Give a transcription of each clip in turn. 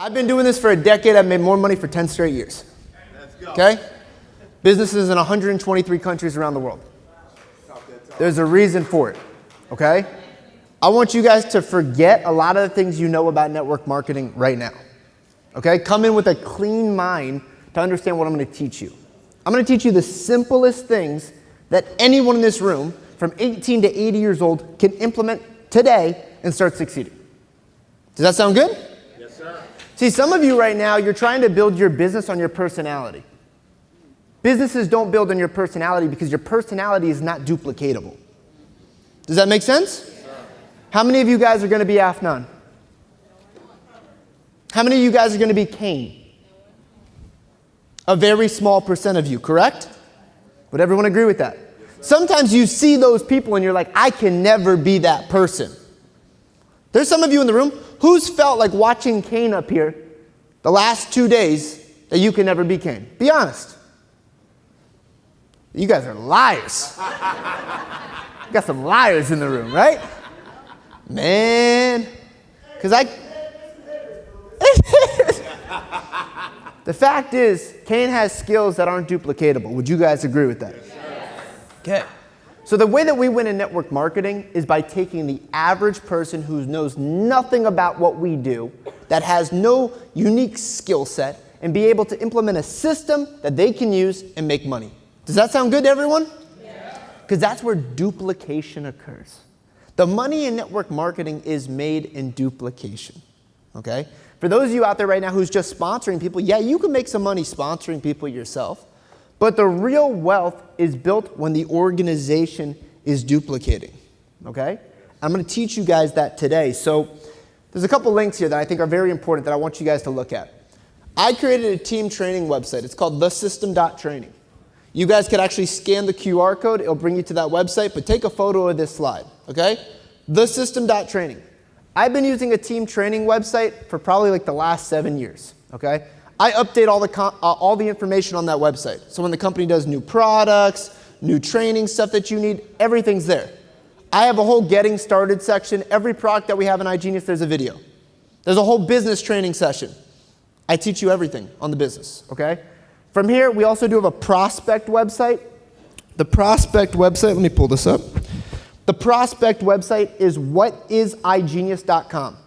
I've been doing this for a decade. I've made more money for 10 straight years. Let's go. Okay? Businesses in 123 countries around the world. There's a reason for it. Okay? I want you guys to forget a lot of the things you know about network marketing right now. Okay? Come in with a clean mind to understand what I'm going to teach you. I'm going to teach you the simplest things that anyone in this room from 18 to 80 years old can implement today and start succeeding. Does that sound good? Yes, sir. See, some of you right now, you're trying to build your business on your personality. Businesses don't build on your personality because your personality is not duplicatable. Does that make sense? Yes, sir. How many of you guys are going to be Afnan? How many of you guys are going to be Cain? A very small percent of you, correct? Would everyone agree with that? Yes, sometimes you see those people and you're like, I can never be that person. There's some of you in the room who's felt like watching Cain up here the last 2 days that you can never be Cain. Be honest. You guys are liars. You got some liars in the room, right? Man. Because the fact is, Cain has skills that aren't duplicatable. Would you guys agree with that? Yes. Okay. So the way that we win in network marketing is by taking the average person who knows nothing about what we do, that has no unique skill set, and be able to implement a system that they can use and make money. Does that sound good to everyone? Because that's where duplication occurs. The money in network marketing is made in duplication. Okay? For those of you out there right now who's just sponsoring people, yeah, you can make some money sponsoring people yourself. But the real wealth is built when the organization is duplicating, okay? I'm going to teach you guys that today. So there's a couple links here that I think are very important that I want you guys to look at. I created a team training website. It's called thesystem.training. You guys could actually scan the QR code. It'll bring you to that website, but take a photo of this slide, okay? Thesystem.training. I've been using a team training website for probably like the last 7 years, okay? I update all the information on that website. So when the company does new products, new training stuff that you need, everything's there. I have a whole getting started section. Every product that we have in iGenius, there's a video. There's a whole business training session. I teach you everything on the business, okay? From here, we also do have a prospect website. The prospect website, let me pull this up. The prospect website is whatisIGenius.com.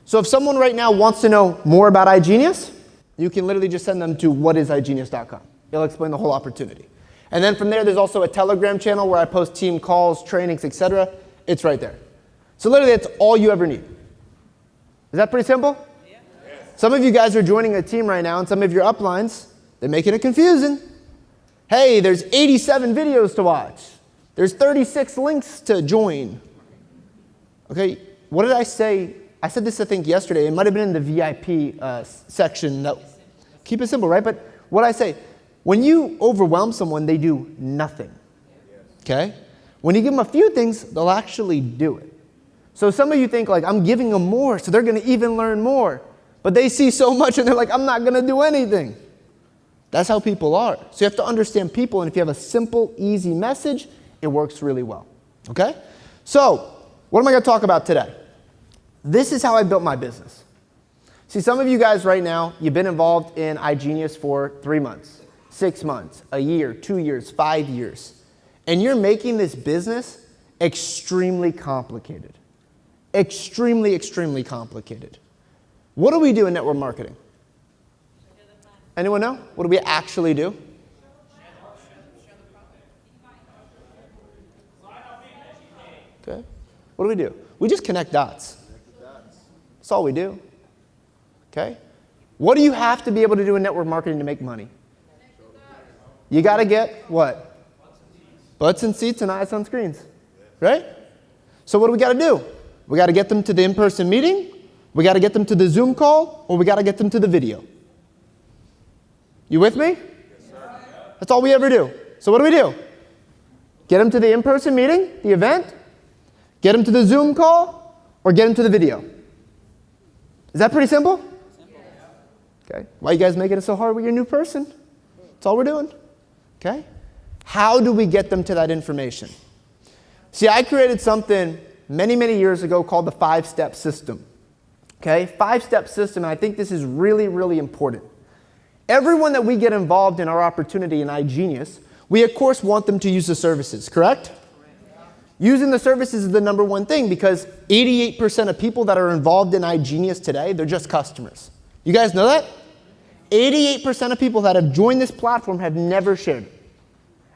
So if someone right now wants to know more about iGenius, you can literally just send them to whatisIGenius.com. It'll explain the whole opportunity. And then from there, there's also a Telegram channel where I post team calls, trainings, etc. It's right there. So literally, that's all you ever need. Is that pretty simple? Yeah. Yes. Some of you guys are joining a team right now, and some of your uplines, they're making it confusing. Hey, there's 87 videos to watch. There's 36 links to join. Okay, what did I say? I said this, I think, yesterday. It might have been in the VIP section. Keep it simple, right? But what I say, when you overwhelm someone, they do nothing. Okay? When you give them a few things, they'll actually do it. So some of you think, like, I'm giving them more, so they're going to even learn more. But they see so much, and they're like, I'm not going to do anything. That's how people are. So you have to understand people, and if you have a simple, easy message, it works really well. Okay? So what am I going to talk about today? This is how I built my business. See, some of you guys right now, you've been involved in iGenius for 3 months, 6 months, a year, 2 years, 5 years. And you're making this business extremely complicated. Extremely, extremely complicated. What do we do in network marketing? Anyone know? What do we actually do? Okay. What do? We just connect dots. That's all we do. Okay? What do you have to be able to do in network marketing to make money? You got to get what? Butts and seats and eyes on screens. Right? So what do we got to do? We got to get them to the in-person meeting, we got to get them to the Zoom call, or we got to get them to the video. You with me? Yes, sir. That's all we ever do. So what do? Get them to the in-person meeting, the event, get them to the Zoom call, or get them to the video. Is that pretty simple? Okay. Why are you guys making it so hard with your new person? That's all we're doing. Okay? How do we get them to that information? See, I created something many, many years ago called the 5-step system. Okay, 5-step system, and I think this is really, really important. Everyone that we get involved in our opportunity in iGenius, we of course want them to use the services, correct? Using the services is the number one thing because 88% of people that are involved in iGenius today, they're just customers. You guys know that? 88% of people that have joined this platform have never shared it.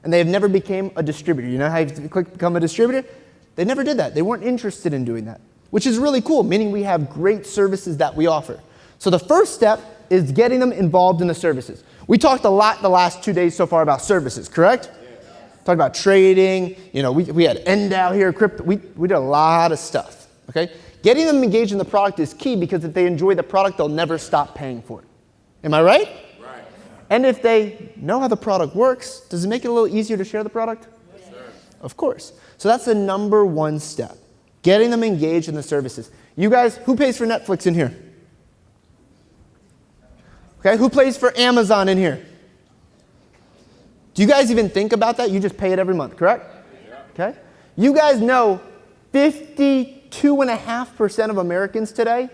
And they have never become a distributor. You know how you click become a distributor? They never did that. They weren't interested in doing that, which is really cool, meaning we have great services that we offer. So the first step is getting them involved in the services. We talked a lot the last 2 days so far about services, correct? Talked about trading, we had Endow here, crypto, we did a lot of stuff, okay? Getting them engaged in the product is key because if they enjoy the product, they'll never stop paying for it. Am I right? Right. And if they know how the product works, does it make it a little easier to share the product? Yes, sir. Of course. So that's the number one step, getting them engaged in the services. You guys, who pays for Netflix in here? Okay, who pays for Amazon in here? Do you guys even think about that? You just pay it every month, correct? Yeah. Okay. You guys know 52.5% of Americans today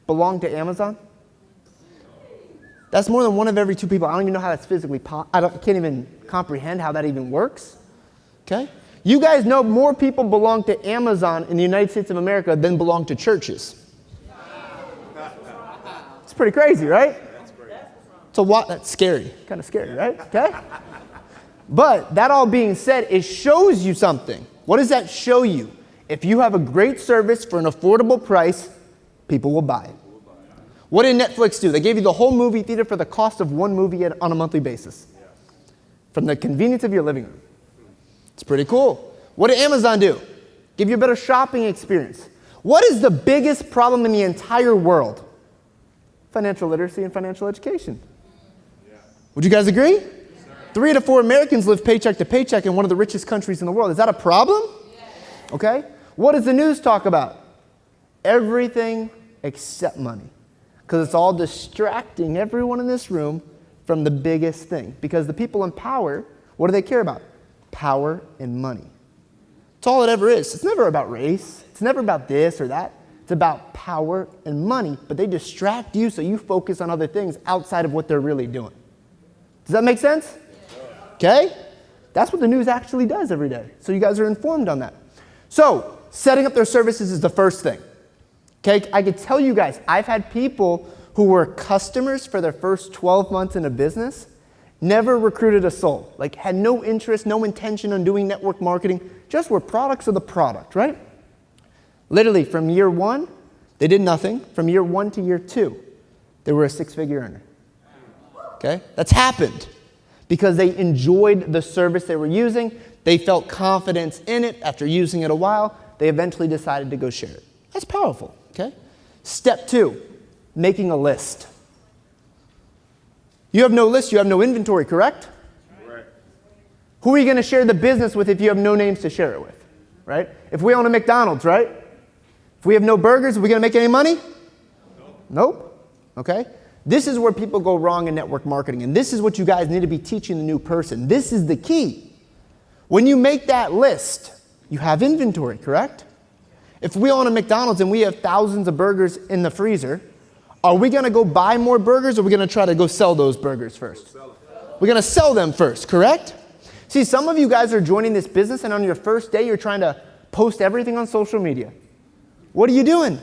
belong to Amazon? That's more than one of every 2 people. I don't even know how that's physically possible. Can't even comprehend how that even works. Okay? You guys know more people belong to Amazon in the United States of America than belong to churches. It's pretty crazy, right? That's scary. Kind of scary, right? Okay? But that all being said, it shows you something. What does that show you? If you have a great service for an affordable price, people will buy it. What did Netflix do? They gave you the whole movie theater for the cost of one movie on a monthly basis. From the convenience of your living room. It's pretty cool. What did Amazon do? Give you a better shopping experience. What is the biggest problem in the entire world? Financial literacy and financial education. Would you guys agree? Yes, 3 out of 4 Americans live paycheck to paycheck in one of the richest countries in the world. Is that a problem? Yes. Okay. What does the news talk about? Everything except money. Because it's all distracting everyone in this room from the biggest thing. Because the people in power, what do they care about? Power and money. It's all it ever is. It's never about race. It's never about this or that. It's about power and money. But they distract you so you focus on other things outside of what they're really doing. Does that make sense? Okay? That's what the news actually does every day. So you guys are informed on that. So setting up their services is the first thing. Okay, I could tell you guys, I've had people who were customers for their first 12 months in a business, never recruited a soul, like had no interest, no intention on doing network marketing, just were products of the product, right? Literally from year 1, they did nothing. From year 1 to year 2, they were a 6-figure earner. Okay, that's happened because they enjoyed the service they were using. They felt confidence in it. After using it a while, they eventually decided to go share it. That's powerful. Okay? Step 2, making a list. You have no list, you have no inventory, correct? Right. Who are you going to share the business with if you have no names to share it with? Right? If we own a McDonald's, right? If we have no burgers, are we going to make any money? Nope. Okay? This is where people go wrong in network marketing, and this is what you guys need to be teaching the new person. This is the key. When you make that list, you have inventory, correct? If we own a McDonald's and we have thousands of burgers in the freezer, are we going to go buy more burgers or are we going to try to go sell those burgers first? We're going to sell them first, correct? See, some of you guys are joining this business and on your first day you're trying to post everything on social media. What are you doing?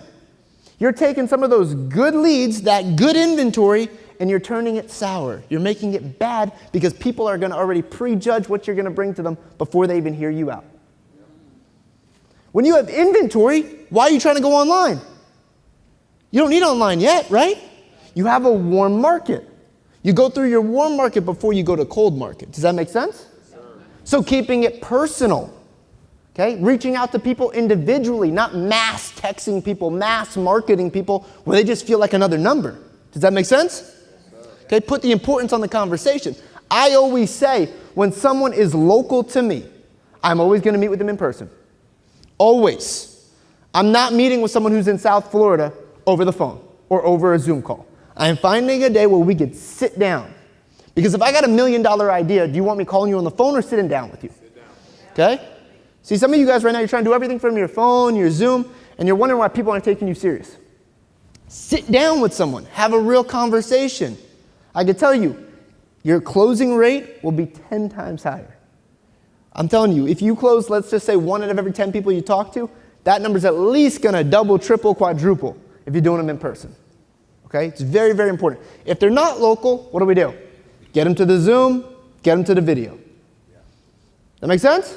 You're taking some of those good leads, that good inventory, and you're turning it sour. You're making it bad because people are going to already prejudge what you're going to bring to them before they even hear you out. When you have inventory, why are you trying to go online? You don't need online yet, right? You have a warm market. You go through your warm market before you go to cold market. Does that make sense? Yes, so keeping it personal, okay? Reaching out to people individually, not mass texting people, mass marketing people where they just feel like another number. Does that make sense? Yes, okay, put the importance on the conversation. I always say when someone is local to me, I'm always going to meet with them in person. Always. I'm not meeting with someone who's in South Florida over the phone or over a Zoom call. I am finding a day where we could sit down. Because if I got $1 million idea, do you want me calling you on the phone or sitting down with you? Okay? See, some of you guys right now, you're trying to do everything from your phone, your Zoom, and you're wondering why people aren't taking you serious. Sit down with someone. Have a real conversation. I can tell you, your closing rate will be 10 times higher. I'm telling you, if you close, let's just say 1 out of every 10 people you talk to, that number's at least going to double, triple, quadruple if you're doing them in person. Okay? It's very, very important. If they're not local, what do? Get them to the Zoom, get them to the video. That make sense?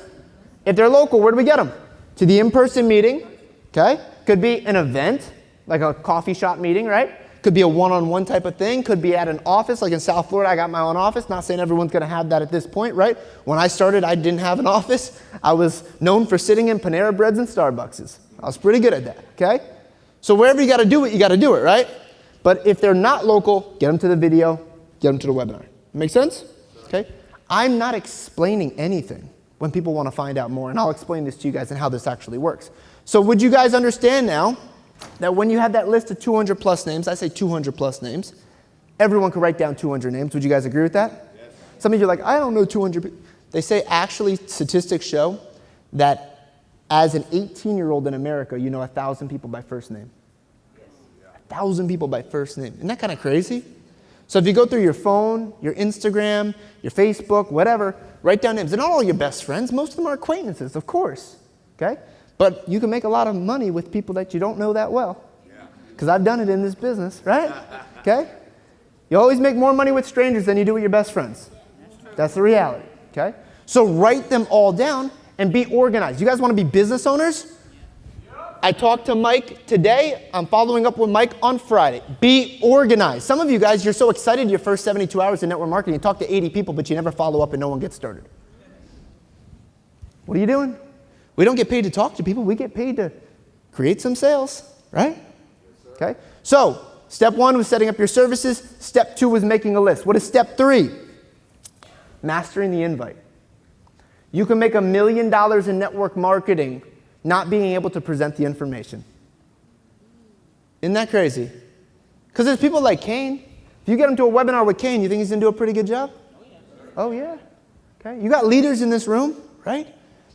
If they're local, where do we get them? To the in-person meeting, okay? Could be an event, like a coffee shop meeting, right? Could be a one-on-one type of thing. Could be at an office, like in South Florida, I got my own office. Not saying everyone's going to have that at this point, right? When I started, I didn't have an office. I was known for sitting in Panera Breads and Starbucks. I was pretty good at that, okay? So wherever you got to do it, you got to do it, right? But if they're not local, get them to the video, get them to the webinar. Make sense? Okay? I'm not explaining anything when people want to find out more, and I'll explain this to you guys and how this actually works. So would you guys understand now that when you have that list of 200 plus names, I say 200 plus names, everyone can write down 200 names. Would you guys agree with that? Yes. Some of you are like, I don't know 200 people. They say actually statistics show that as an 18-year-old in America, you know 1,000 people by first name. Yes. 1,000 people by first name. Isn't that kind of crazy? So if you go through your phone, your Instagram, your Facebook, whatever, write down names. They're not all your best friends. Most of them are acquaintances, of course. Okay? But you can make a lot of money with people that you don't know that well. Because I've done it in this business, right? Okay? You always make more money with strangers than you do with your best friends. That's the reality. Okay? So write them all down and be organized. You guys want to be business owners? I talked to Mike today. I'm following up with Mike on Friday. Be organized. Some of you guys, you're so excited your first 72 hours in network marketing. You talk to 80 people, but you never follow up and no one gets started. What are you doing? We don't get paid to talk to people. We get paid to create some sales, right? Yes, okay. So step 1 was setting up your services. Step 2 was making a list. What is step 3? Mastering the invite. You can make $1 million in network marketing not being able to present the information. Isn't that crazy? Because there's people like Kane. If you get him to a webinar with Kane, you think he's going to do a pretty good job? Oh, yeah. Okay. You got leaders in this room, right?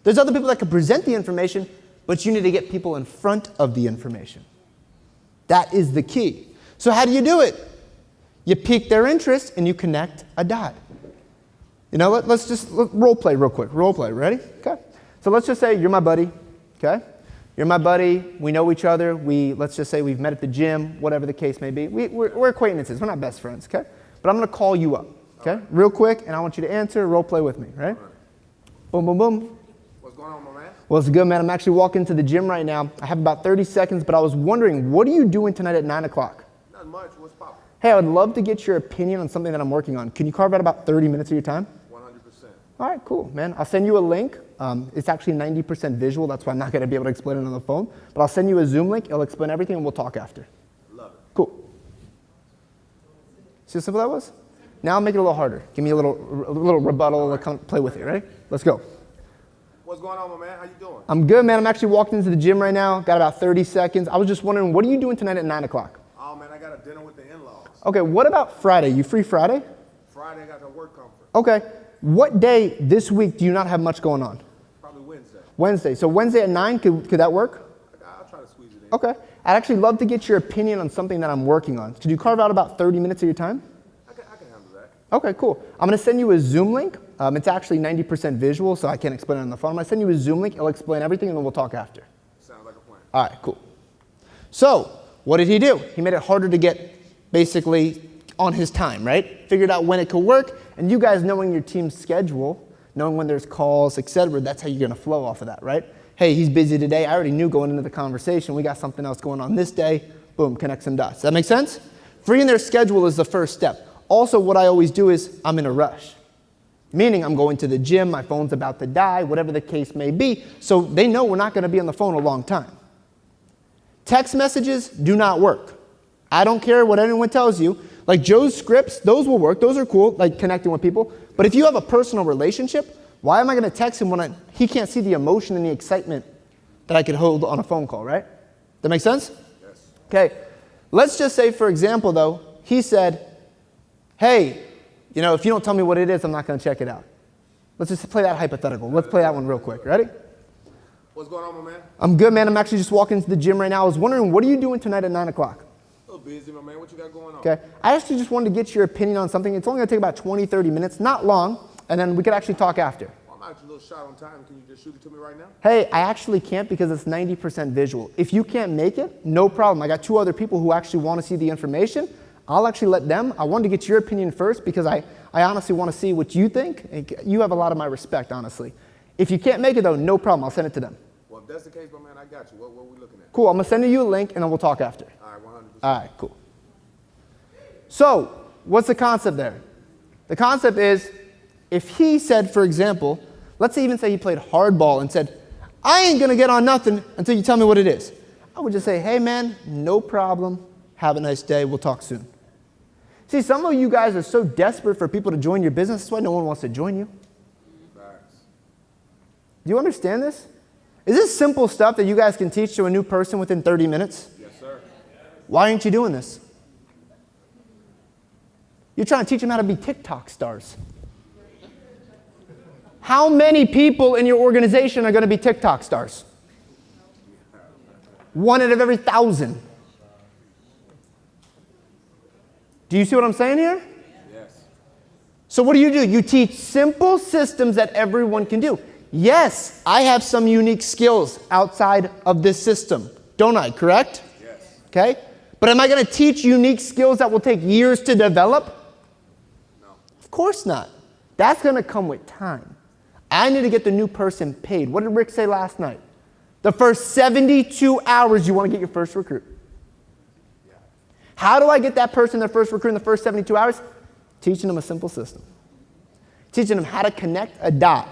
There's other people that can present the information, but you need to get people in front of the information. That is the key. So how do you do it? You pique their interest and you connect a dot. You know what? Let's role play real quick. Role play. Ready? Okay. So let's just say you're my buddy. Okay? You're my buddy. We know each other. Let's just say we've met at the gym, whatever the case may be. We're acquaintances. We're not best friends. Okay? But I'm going to call you up. Okay? Real quick, and I want you to answer. Role play with me. Right? Boom, boom, boom. What's going on, my man? Well, it's good, man. I'm actually walking to the gym right now. I have about 30 seconds, but I was wondering, what are you doing tonight at 9 o'clock? Not much. What's poppin'? Hey, I would love to get your opinion on something that I'm working on. Can you carve out about 30 minutes of your time? 100%. All right, cool, man. I'll send you a link. It's actually 90% visual. That's why I'm not going to be able to explain it on the phone. But I'll send you a Zoom link. It'll explain everything, and we'll talk after. Love it. Cool. See how simple that was? Now I'll make it a little harder. Give me a little rebuttal. Right. Come play with it. Ready? Let's go. What's going on, my man? How you doing? I'm good, man. I'm actually walking into the gym right now. Got about 30 seconds. I was just wondering, what are you doing tonight at 9 o'clock? Oh, man, I got a dinner with the in-laws. Okay, what about Friday? You free Friday? Friday, I got the work conference. Okay. What day this week do you not have much going on? Probably Wednesday. Wednesday. So Wednesday at 9, could that work? I'll try to squeeze it in. Okay. I'd actually love to get your opinion on something that I'm working on. Could you carve out about 30 minutes of your time? I can handle that. Okay, cool. I'm going to send you a Zoom link. It's actually 90% visual, so I can't explain it on the phone. I'm going to send you a Zoom link. It'll explain everything, and then we'll talk after. Sounds like a plan. All right, cool. So what did he do? He made it harder to get basically on his time, right? Figured out when it could work, and you guys knowing your team's schedule, knowing when there's calls, etc., that's how you're going to flow off of that, right? Hey, he's busy today. I already knew going into the conversation. We got something else going on this day. Boom, connect some dots. Does that make sense? Freeing their schedule is the first step. Also, what I always do is I'm in a rush. Meaning I'm going to the gym, my phone's about to die, whatever the case may be, so they know we're not going to be on the phone a long time. Text messages do not work. I don't care what anyone tells you. Like Joe's scripts, those will work. Those are cool, like connecting with people. But if you have a personal relationship, why am I going to text him when he can't see the emotion and the excitement that I could hold on a phone call, right? That make sense? Yes. Okay. Let's just say, for example, though, he said, hey, if you don't tell me what it is, I'm not going to check it out. Let's just play that hypothetical. Let's play that one real quick. Ready? What's going on, my man? I'm good, man. I'm actually just walking to the gym right now. I was wondering, what are you doing tonight at 9 o'clock? Oh, busy, my man. What you got going on? Okay. I actually just wanted to get your opinion on something. It's only going to take about 20, 30 minutes, not long, and then we could actually talk after. Well, I'm actually a little short on time. Can you just shoot it to me right now? Hey, I actually can't because it's 90% visual. If you can't make it, no problem. I got 2 other people who actually want to see the information. I'll actually let them. I wanted to get your opinion first because I honestly want to see what you think. You have a lot of my respect, honestly. If you can't make it, though, no problem. I'll send it to them. Well, if that's the case, my man, I got you. What are we looking at? Cool. I'm going to send you a link, and then we'll talk after. All right, 100%. All right, cool. So, what's the concept there? The concept is, if he said, for example, let's even say he played hardball and said, I ain't going to get on nothing until you tell me what it is. I would just say, hey, man, no problem. Have a nice day. We'll talk soon. See, some of you guys are so desperate for people to join your business, that's why no one wants to join you. Facts. Do you understand this? Is this simple stuff that you guys can teach to a new person within 30 minutes? Yes, sir. Why aren't you doing this? You're trying to teach them how to be TikTok stars. How many people in your organization are going to be TikTok stars? 1 out of every 1,000. Do you see what I'm saying here? Yes. So what do? You teach simple systems that everyone can do. Yes, I have some unique skills outside of this system, don't I, correct? Yes. Okay? But am I going to teach unique skills that will take years to develop? No. Of course not. That's going to come with time. I need to get the new person paid. What did Rick say last night? The first 72 hours you want to get your first recruit. How do I get that person their first recruit in the first 72 hours? Teaching them a simple system. Teaching them how to connect a dot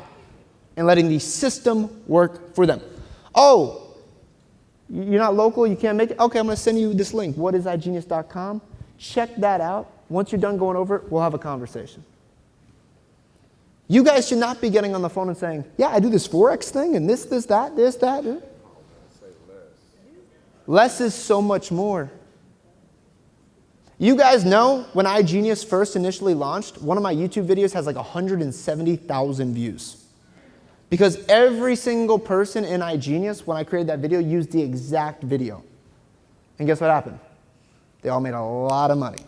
and letting the system work for them. Oh, you're not local, you can't make it? Okay, I'm going to send you this link, whatisigenius.com. Check that out. Once you're done going over it, we'll have a conversation. You guys should not be getting on the phone and saying, yeah, I do this Forex thing and this, that. Say less. Less is so much more. You guys know when iGenius first initially launched, one of my YouTube videos has like 170,000 views. Because every single person in iGenius, when I created that video, used the exact video. And guess what happened? They all made a lot of money.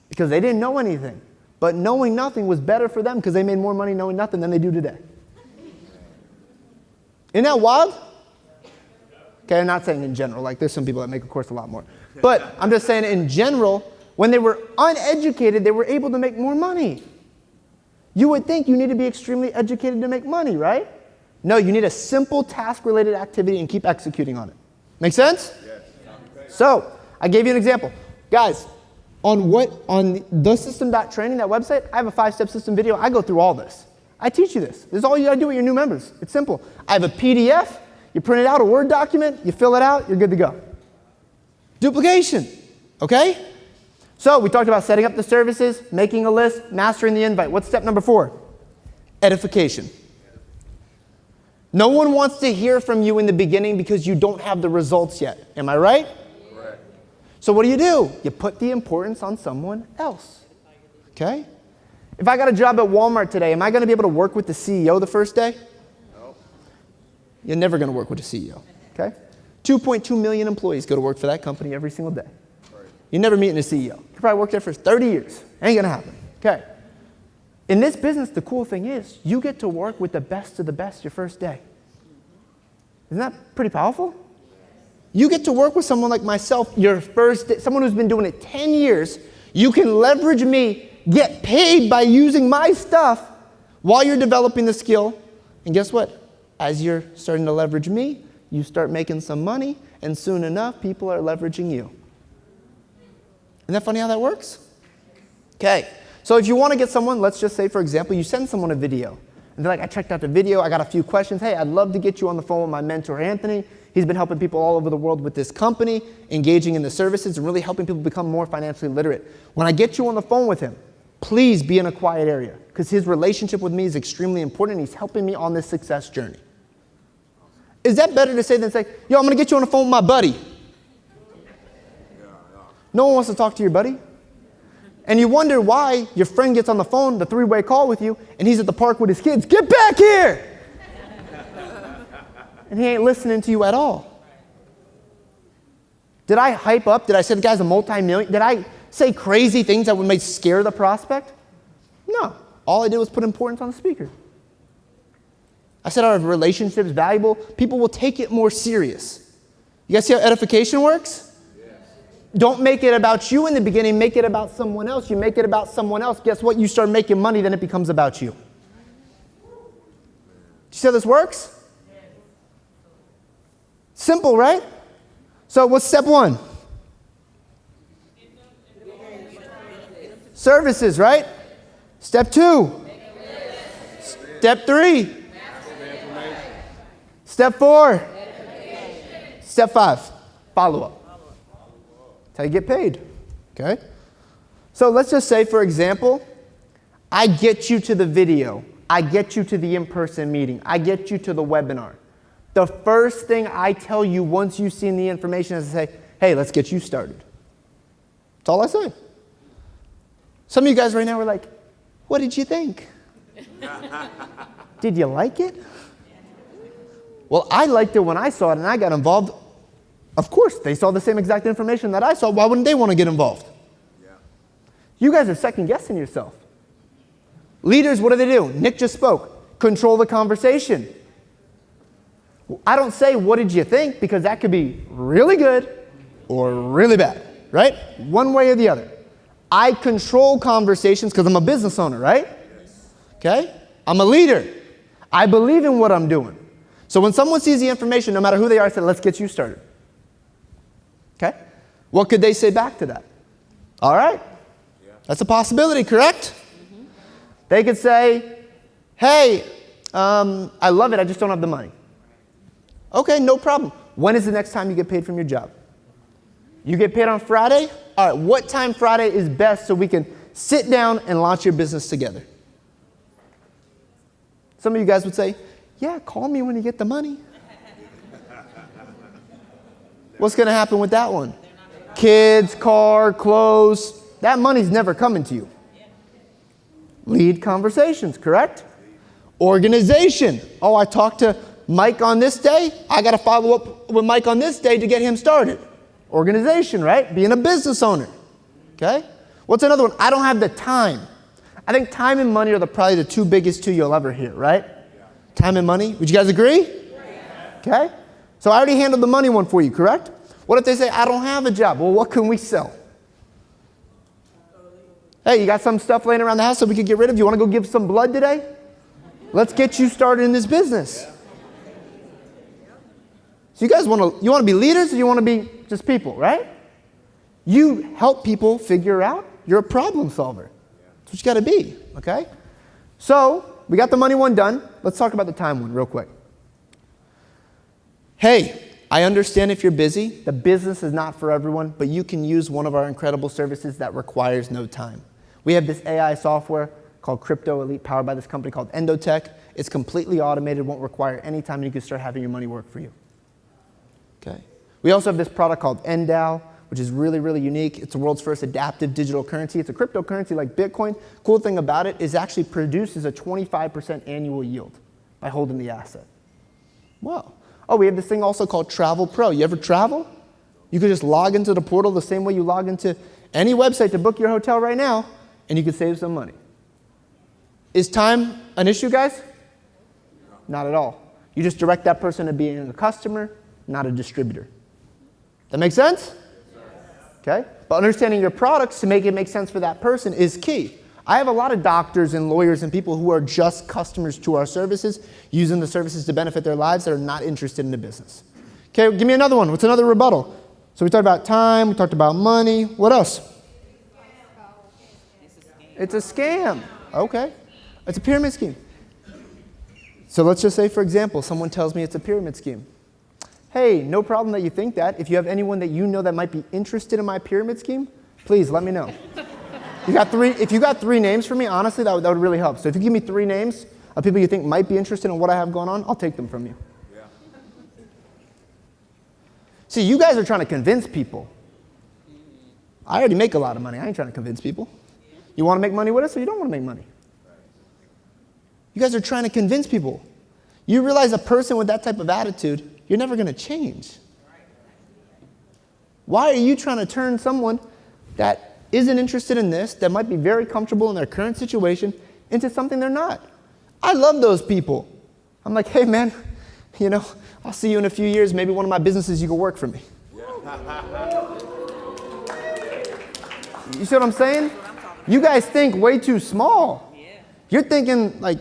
Because they didn't know anything. But knowing nothing was better for them because they made more money knowing nothing than they do today. Isn't that wild? Okay, I'm not saying in general. Like, there's some people that make, of course, a lot more. But I'm just saying in general, when they were uneducated, they were able to make more money. You would think you need to be extremely educated to make money, right? No, you need a simple task-related activity and keep executing on it. Make sense? Yes. So, I gave you an example. Guys, on thesystem.training, that website, I have a 5-step system video. I go through all this. I teach you this. This is all you got to do with your new members. It's simple. I have a PDF. You print it out, a Word document. You fill it out. You're good to go. Duplication. Okay? So we talked about setting up the services, making a list, mastering the invite. What's step number 4? Edification. No one wants to hear from you in the beginning because you don't have the results yet. Am I right? Correct. So what do? You put the importance on someone else. Okay? If I got a job at Walmart today, am I going to be able to work with the CEO the first day? No. You're never going to work with a CEO. Okay? 2.2 million employees go to work for that company every single day. Right. You're never meeting a CEO. You probably work there for 30 years. Ain't going to happen. Okay? In this business, the cool thing is you get to work with the best of the best your first day. Isn't that pretty powerful? You get to work with someone like myself your first day, someone who's been doing it 10 years. You can leverage me, get paid by using my stuff while you're developing the skill. And guess what? As you're starting to leverage me, you start making some money, and soon enough, people are leveraging you. Isn't that funny how that works? Okay, so if you want to get someone, let's just say, for example, you send someone a video. And they're like, I checked out the video, I got a few questions. Hey, I'd love to get you on the phone with my mentor, Anthony. He's been helping people all over the world with this company, engaging in the services, and really helping people become more financially literate. When I get you on the phone with him, please be in a quiet area, because his relationship with me is extremely important, and he's helping me on this success journey. Is that better to say than say, yo, I'm going to get you on the phone with my buddy? No one wants to talk to your buddy. And you wonder why your friend gets on the phone, the 3-way call with you, and he's at the park with his kids. Get back here! And he ain't listening to you at all. Did I hype up? Did I say the guy's a multi-million? Did I say crazy things that might scare the prospect? No. All I did was put importance on the speaker. I said our relationship is valuable. People will take it more serious. You guys see how edification works? Yes. Don't make it about you in the beginning. Make it about someone else. You make it about someone else. Guess what? You start making money, then it becomes about you. Do you see how this works? Simple, right? So what's step one? Services, right? Step two. Step three. Step four. Step five. Follow-up. That's how you get paid. Okay? So let's just say, for example, I get you to the video. I get you to the in-person meeting. I get you to the webinar. The first thing I tell you once you've seen the information is to say, hey, let's get you started. That's all I say. Some of you guys right now are like, what did you think? Did you like it? Well, I liked it when I saw it and I got involved. Of course, they saw the same exact information that I saw. Why wouldn't they want to get involved? Yeah. You guys are second guessing yourself. Leaders, what do? Nick just spoke. Control the conversation. I don't say, what did you think? Because that could be really good or really bad, right? One way or the other. I control conversations because I'm a business owner, right? Yes. Okay? I'm a leader. I believe in what I'm doing. So when someone sees the information, no matter who they are, I say, let's get you started. Okay? What could they say back to that? All right. Yeah. That's a possibility, correct? Mm-hmm. They could say, hey, I love it, I just don't have the money. Okay, no problem. When is the next time you get paid from your job? You get paid on Friday? All right, what time Friday is best so we can sit down and launch your business together? Some of you guys would say, yeah, call me when you get the money. What's going to happen with that one? Kids, car, clothes. That money's never coming to you. Lead conversations, correct? Organization. Oh, I talked to Mike on this day. I got to follow up with Mike on this day to get him started. Organization, right? Being a business owner. Okay? What's another one? I don't have the time. I think time and money are probably the two biggest two you'll ever hear, right? Yeah. Time and money. Would you guys agree? Yeah. Okay? So I already handled the money one for you, correct? What if they say, I don't have a job? Well, what can we sell? Hey, you got some stuff laying around the house that we could get rid of? You want to go give some blood today? Let's get you started in this business. So you guys want to be leaders or you want to be just people, right? You help people figure out. You're a problem solver. That's what you got to be, okay? So we got the money one done. Let's talk about the time one real quick. Hey, I understand if you're busy. The business is not for everyone, but you can use one of our incredible services that requires no time. We have this AI software called Crypto Elite, powered by this company called Endotech. It's completely automated, won't require any time, and you can start having your money work for you. Okay. We also have this product called NDAO, which is really, really unique. It's the world's first adaptive digital currency. It's a cryptocurrency like Bitcoin. Cool thing about it is it actually produces a 25% annual yield by holding the asset. Wow. Oh, we have this thing also called Travel Pro. You ever travel? You could just log into the portal the same way you log into any website to book your hotel right now, and you could save some money. Is time an issue, guys? Not at all. You just direct that person to being a customer, not a distributor. That make sense? Okay? But understanding your products to make it make sense for that person is key. I have a lot of doctors and lawyers and people who are just customers to our services, using the services to benefit their lives that are not interested in the business. Okay, give me another one. What's another rebuttal? So we talked about time, we talked about money. What else? It's a scam. Okay. It's a pyramid scheme. So let's just say, for example, someone tells me it's a pyramid scheme. Hey, no problem that you think that. If you have anyone that you know that might be interested in my pyramid scheme, please let me know. If you got three names for me, honestly, that would really help. So if you give me 3 names of people you think might be interested in what I have going on, I'll take them from you. Yeah. See, you guys are trying to convince people. I already make a lot of money. I ain't trying to convince people. You want to make money with us or you don't want to make money? You guys are trying to convince people. You realize a person with that type of attitude, you're never going to change. Why are you trying to turn someone that isn't interested in this, that might be very comfortable in their current situation, into something they're not? I love those people. I'm like, hey man, I'll see you in a few years, maybe one of my businesses you can work for me. You see what I'm saying? You guys think way too small. You're thinking like,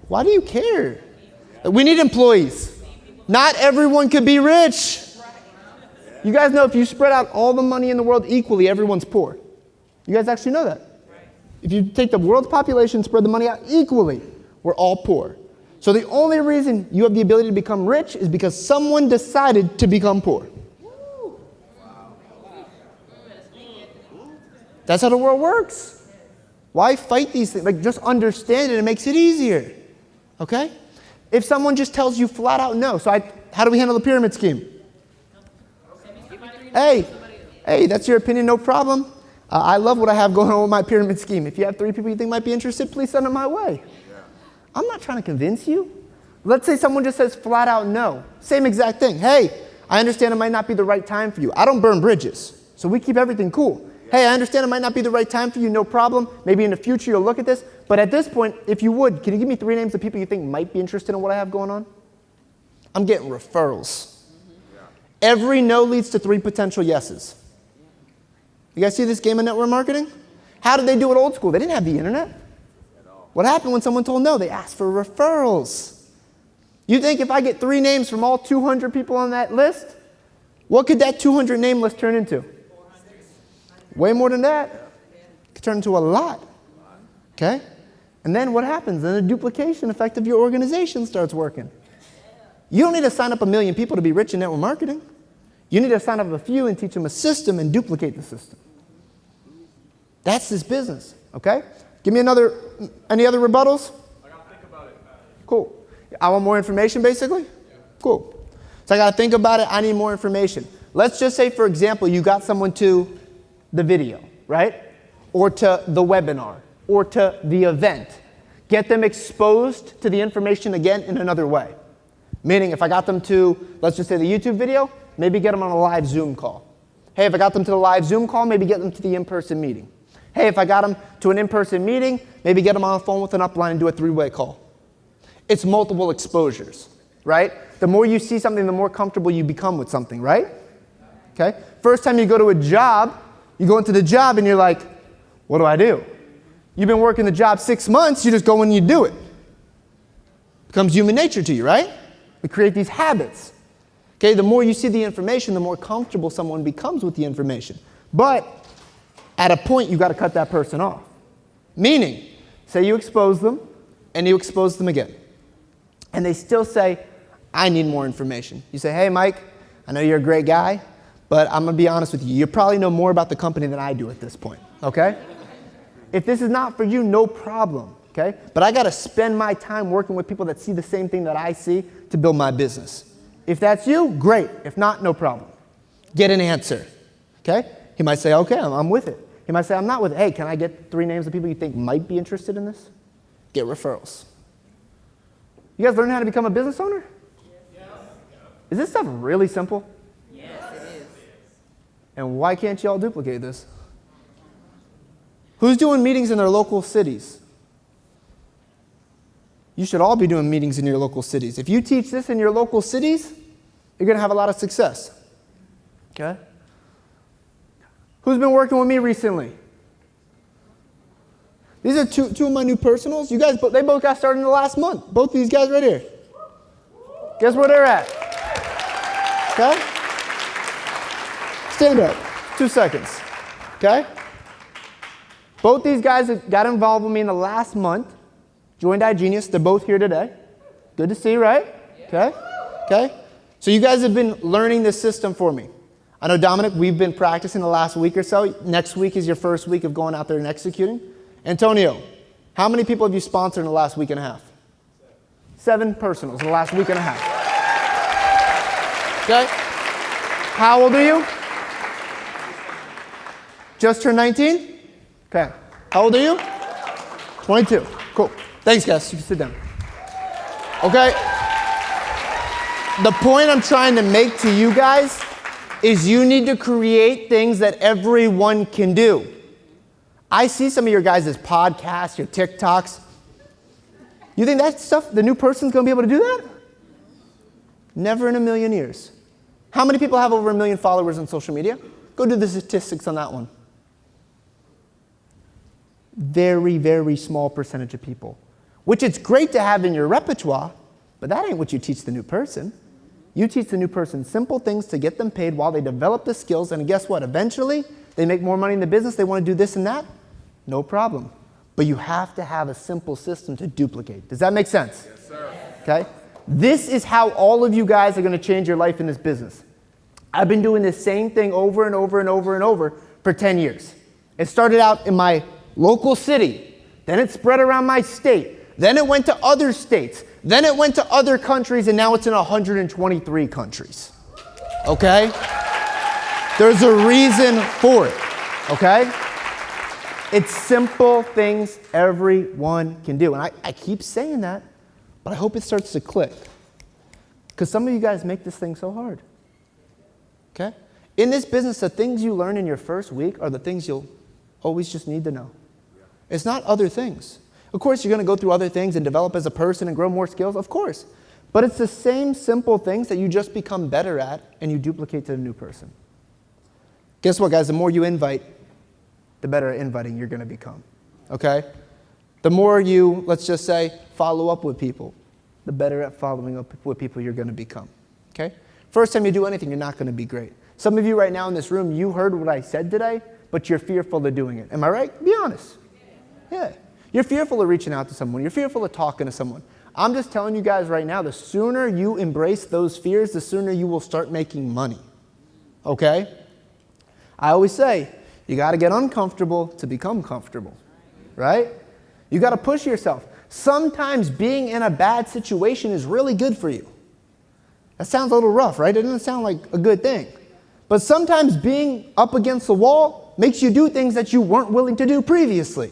why do you care? We need employees. Not everyone could be rich. You guys know if you spread out all the money in the world equally, everyone's poor. You guys actually know that. If you take the world's population, spread the money out equally, we're all poor. So the only reason you have the ability to become rich is because someone decided to become poor. That's how the world works. Why fight these things? Like, just understand it. It makes it easier. Okay? If someone just tells you flat out no, how do we handle the pyramid scheme? Hey, that's your opinion, no problem. I love what I have going on with my pyramid scheme. If you have 3 people you think might be interested, please send them my way. I'm not trying to convince you. Let's say someone just says flat out no. Same exact thing. Hey, I understand it might not be the right time for you. I don't burn bridges, so we keep everything cool. Hey, I understand it might not be the right time for you, no problem. Maybe in the future you'll look at this. But at this point, if you would, can you give me 3 names of people you think might be interested in what I have going on? I'm getting referrals. Every no leads to 3 potential yeses. You guys see this game of network marketing? How did they do it old school? They didn't have the internet. What happened when someone told no? They asked for referrals. You think if I get 3 names from all 200 people on that list, what could that 200 name list turn into? Way more than that. It could turn into a lot. Okay? And then what happens? Then the duplication effect of your organization starts working. You don't need to sign up 1 million people to be rich in network marketing. You need to sign up a few and teach them a system and duplicate the system. That's this business, okay? Give me any other rebuttals? I gotta think about it. Cool. I want more information, basically? Yeah. Cool. So I gotta think about it. I need more information. Let's just say, for example, you got someone to the video, right? Or to the webinar, or to the event. Get them exposed to the information again in another way. Meaning, if I got them to, let's just say the YouTube video, maybe get them on a live Zoom call. Hey, if I got them to the live Zoom call, maybe get them to the in-person meeting. Hey, if I got them to an in-person meeting, maybe get them on the phone with an upline and do a 3-way call. It's multiple exposures, right? The more you see something, the more comfortable you become with something, right? Okay? First time you go to a job, you go into the job and you're like, what do I do? You've been working the job 6 months, you just go and you do it. Becomes human nature to you, right? We create these habits. Okay, the more you see the information, the more comfortable someone becomes with the information. But at a point, you've got to cut that person off. Meaning, say you expose them, and you expose them again. And they still say, I need more information. You say, hey, Mike, I know you're a great guy, but I'm going to be honest with you. You probably know more about the company than I do at this point, okay? If this is not for you, no problem, okay? But I got to spend my time working with people that see the same thing that I see to build my business. If that's you, great. If not, no problem. Get an answer, okay? He might say, okay, I'm with it. He might say, I'm not with it. Hey, can I get 3 names of people you think might be interested in this? Get referrals. You guys learn how to become a business owner? Yes. Is this stuff really simple? Yes, it is. And why can't you all duplicate this? Who's doing meetings in their local cities? You should all be doing meetings in your local cities. If you teach this in your local cities, you're going to have a lot of success. Okay? Who's been working with me recently? These are two of my new personals. You guys, they both got started in the last month. Both these guys right here. Guess where they're at? Okay? Stand up. 2 seconds. Okay? Both these guys got involved with me in the last month. Joined iGenius. They're both here today. Good to see, right? Okay? Okay? So you guys have been learning this system for me. I know, Dominic, we've been practicing the last week or so. Next week is your first week of going out there and executing. Antonio, how many people have you sponsored in the last week and a half? 7 personals in the last week and a half. Okay? How old are you? Just turned 19? Okay. How old are you? 22. Cool. Thanks, guys. You can sit down. Okay? The point I'm trying to make to you guys is you need to create things that everyone can do. I see some of your guys' podcasts, your TikToks. You think that stuff, the new person's going to be able to do that? Never in a million years. How many people have over 1 million followers on social media? Go do the statistics on that one. Very, very small percentage of people, which it's great to have in your repertoire, but that ain't what you teach the new person. You teach the new person simple things to get them paid while they develop the skills, and guess what? Eventually, they make more money in the business, they want to do this and that, no problem. But you have to have a simple system to duplicate. Does that make sense? Yes, sir. Okay? This is how all of you guys are going to change your life in this business. I've been doing this same thing over and over and over and over for 10 years. It started out in my local city, then it spread around my state, then it went to other states, then it went to other countries, and now it's in 123 countries. Okay? There's a reason for it. Okay? It's simple things everyone can do. And I keep saying that, but I hope it starts to click. Because some of you guys make this thing so hard. Okay? In this business, the things you learn in your first week are the things you'll always just need to know. It's not other things. Of course, you're going to go through other things and develop as a person and grow more skills, of course. But it's the same simple things that you just become better at and you duplicate to the new person. Guess what, guys? The more you invite, the better at inviting you're going to become. Okay? The more you, let's just say, follow up with people, the better at following up with people you're going to become. Okay? First time you do anything, you're not going to be great. Some of you right now in this room, you heard what I said today, but you're fearful of doing it. Am I right? Be honest. Yeah. You're fearful of reaching out to someone. You're fearful of talking to someone. I'm just telling you guys right now, the sooner you embrace those fears, the sooner you will start making money. Okay? I always say, you got to get uncomfortable to become comfortable. Right? You got to push yourself. Sometimes being in a bad situation is really good for you. That sounds a little rough, right? It doesn't sound like a good thing. But sometimes being up against the wall makes you do things that you weren't willing to do previously.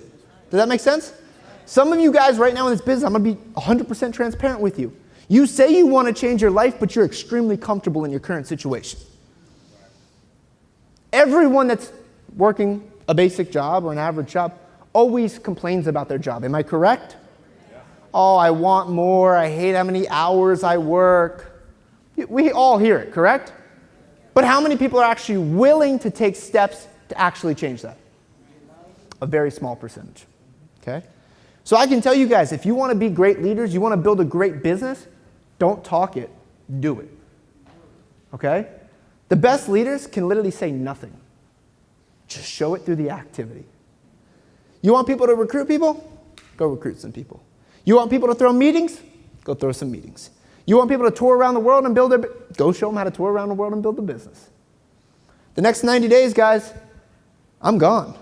Does that make sense? Some of you guys right now in this business, I'm going to be 100% transparent with you. You say you want to change your life, but you're extremely comfortable in your current situation. Everyone that's working a basic job or an average job always complains about their job. Am I correct? Yeah. Oh, I want more. I hate how many hours I work. We all hear it, correct? But how many people are actually willing to take steps to actually change that? A very small percentage. Okay? So I can tell you guys, if you want to be great leaders, you want to build a great business, don't talk it, do it. Okay? The best leaders can literally say nothing. Just show it through the activity. You want people to recruit people? Go recruit some people. You want people to throw meetings? Go throw some meetings. You want people to tour around the world and build their go show them how to tour around the world and build a business. The next 90 days, guys, I'm gone.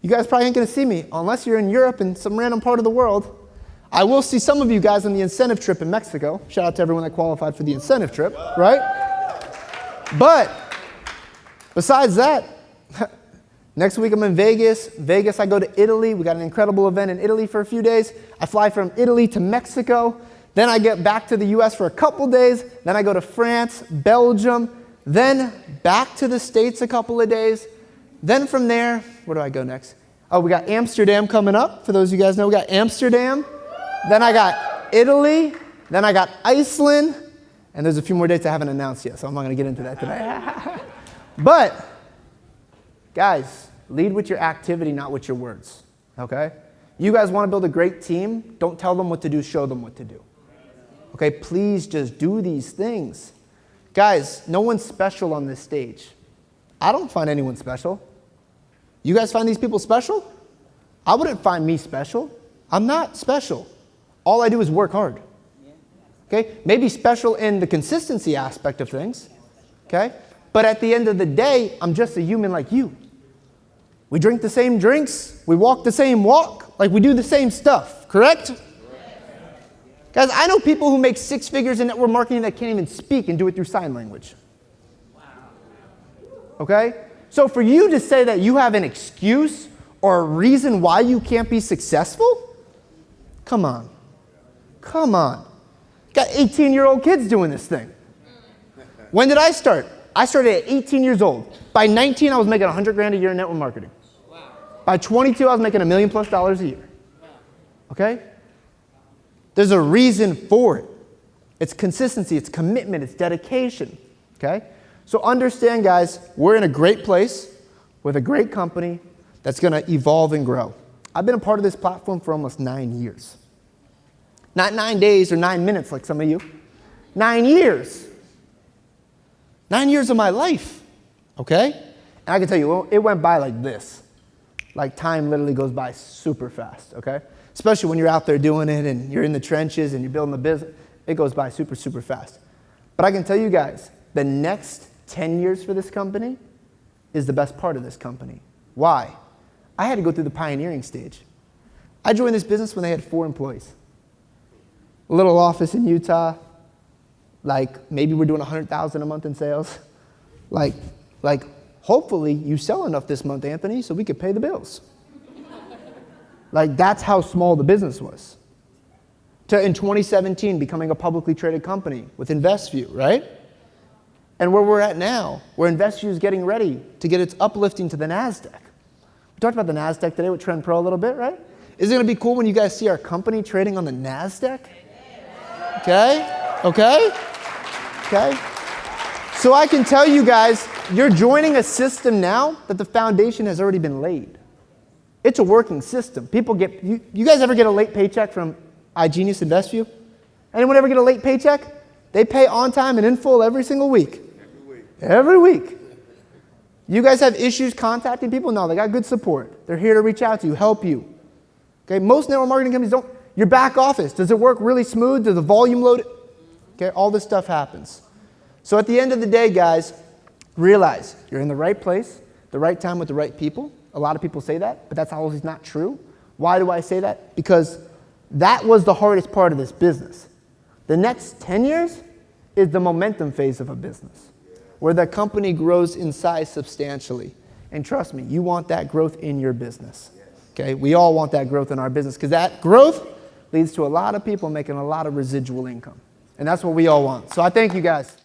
You guys probably ain't going to see me unless you're in Europe in some random part of the world. I will see some of you guys on the incentive trip in Mexico. Shout out to everyone that qualified for the incentive trip, right? But besides that, next week I'm in Vegas. Vegas, I go to Italy. We got an incredible event in Italy for a few days. I fly from Italy to Mexico. Then I get back to the US for a couple days. Then I go to France, Belgium, then back to the States a couple of days. Then from there, where do I go next? Oh, we got Amsterdam coming up. For those of you guys know, we got Amsterdam. Then I got Italy. Then I got Iceland. And there's a few more dates I haven't announced yet, so I'm not going to get into that today. But, guys, lead with your activity, not with your words. Okay? You guys want to build a great team? Don't tell them what to do, show them what to do. Okay? Please just do these things. Guys, no one's special on this stage. I don't find anyone special. You guys find these people special? I wouldn't find me special. I'm not special. All I do is work hard. Okay? Maybe special in the consistency aspect of things. Okay? But at the end of the day, I'm just a human like you. We drink the same drinks. We walk the same walk. Like we do the same stuff. Correct? Guys, I know people who make 6 figures in network marketing that can't even speak and do it through sign language. Okay? So for you to say that you have an excuse or a reason why you can't be successful? Come on. Come on. Got 18-year-old kids doing this thing. When did I start? I started at 18 years old. By 19, I was making 100 grand a year in network marketing. By 22, I was making $1 million+ a year. Okay? There's a reason for it. It's consistency, it's commitment, it's dedication. Okay? So understand, guys, we're in a great place with a great company that's going to evolve and grow. I've been a part of this platform for almost 9 years. Not 9 days or 9 minutes like some of you. 9 years. 9 years of my life. Okay? And I can tell you, it went by like this. Like time literally goes by super fast. Okay? Especially when you're out there doing it and you're in the trenches and you're building the business. It goes by super, super fast. But I can tell you guys, the next 10 years for this company is the best part of this company. Why? I had to go through the pioneering stage. I joined this business when they had 4 employees. A little office in Utah, like maybe we're doing 100,000 a month in sales. Like hopefully you sell enough this month, Anthony, so we could pay the bills. Like that's how small the business was. To in 2017 becoming a publicly traded company with InvestView, right? And where we're at now, where InvestView is getting ready to get its uplifting to the NASDAQ. We talked about the NASDAQ today with Trend Pro a little bit, right? Isn't it going to be cool when you guys see our company trading on the NASDAQ? Okay? Okay? Okay? So I can tell you guys, you're joining a system now that the foundation has already been laid. It's a working system. People get, you guys ever get a late paycheck from iGenius InvestView? Anyone ever get a late paycheck? They pay on time and in full every single week. Every week. You guys have issues contacting people? No, they got good support. They're here to reach out to you, help you. Okay, most network marketing companies don't. Your back office, does it work really smooth? Does the volume load? Okay, all this stuff happens. So at the end of the day, guys, realize you're in the right place, the right time with the right people. A lot of people say that, but that's always not true. Why do I say that? Because that was the hardest part of this business. The next 10 years is the momentum phase of a business, where the company grows in size substantially. And trust me, you want that growth in your business. Okay, we all want that growth in our business because that growth leads to a lot of people making a lot of residual income. And that's what we all want. So I thank you guys.